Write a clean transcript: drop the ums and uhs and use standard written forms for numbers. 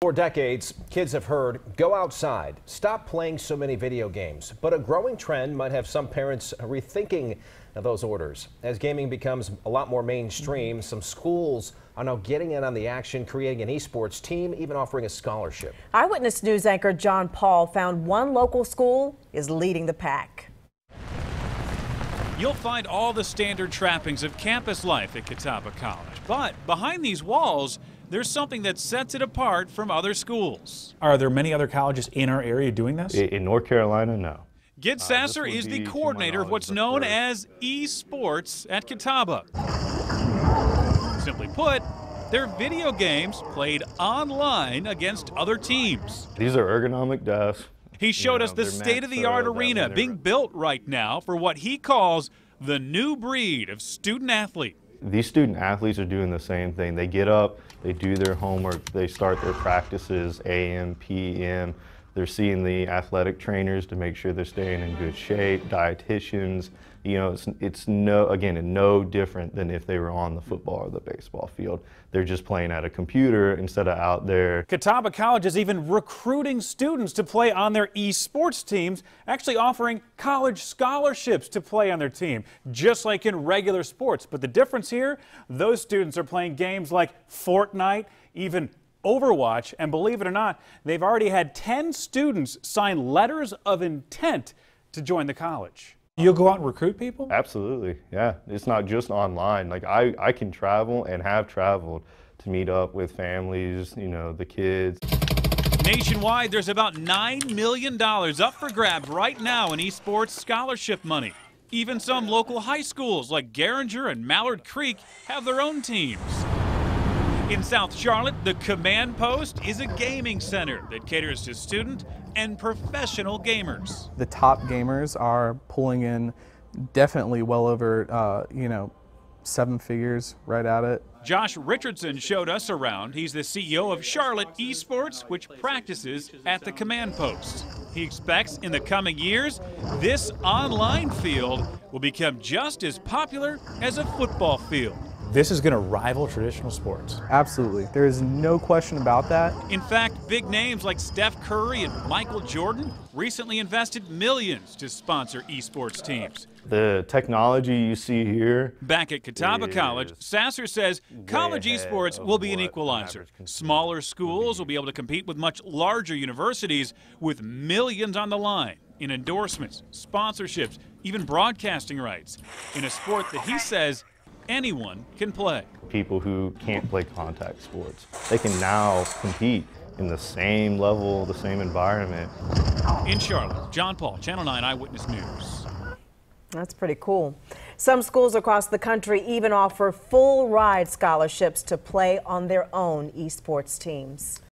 For decades, kids have heard, go outside, stop playing so many video games. But a growing trend might have some parents rethinking those orders. As gaming becomes a lot more mainstream, some schools are now getting in on the action, creating an esports team, even offering a scholarship. Eyewitness News anchor John Paul found one local school is leading the pack. You'll find all the standard trappings of campus life at Catawba College, but behind these walls, there's something that sets it apart from other schools. Are there many other colleges in our area doing this? In North Carolina, no. Gid Sasser is the coordinator of what's known as Esports at Catawba. Simply put, they're video games played online against other teams. These are ergonomic desks. He showed us the state-of-the-art arena being built right now for what he calls the new breed of student athlete. These student athletes are doing the same thing. They get up, they do their homework, they start their practices AM, PM. They're seeing the athletic trainers to make sure they're staying in good shape, dietitians. You know, it's no different than if they were on the football or the baseball field. They're just playing at a computer instead of out there. Catawba College is even recruiting students to play on their esports teams, actually offering college scholarships to play on their team, just like in regular sports. But the difference here, those students are playing games like Fortnite, even Overwatch, and believe it or not, they've already had 10 students sign letters of intent to join the college. You'll go out and recruit people? Absolutely, yeah. It's not just online. Like I can travel and have traveled to meet up with families, you know, the kids. Nationwide, there's about $9 million up for grabs right now in esports scholarship money. Even some local high schools like Garinger and Mallard Creek have their own teams. In South Charlotte, the Command Post is a gaming center that caters to student and professional gamers. The top gamers are pulling in definitely well over, 7 figures right at it. Josh Richardson showed us around. He's the CEO of Charlotte Esports, which practices at the Command Post. He expects in the coming years, this online field will become just as popular as a football field. This is going to rival traditional sports. Absolutely. There is no question about that. In fact, big names like Steph Curry and Michael Jordan recently invested millions to sponsor esports teams. The technology you see here. Back at Catawba College, Sasser says college esports will be an equalizer. Smaller schools will be able to compete with much larger universities with millions on the line in endorsements, sponsorships, even broadcasting rights in a sport that he says anyone can play. People who can't play contact sports, they can now compete in the same level, the same environment. In Charlotte, John Paul, Channel 9 Eyewitness News. That's pretty cool. Some schools across the country even offer full ride scholarships to play on their own esports teams.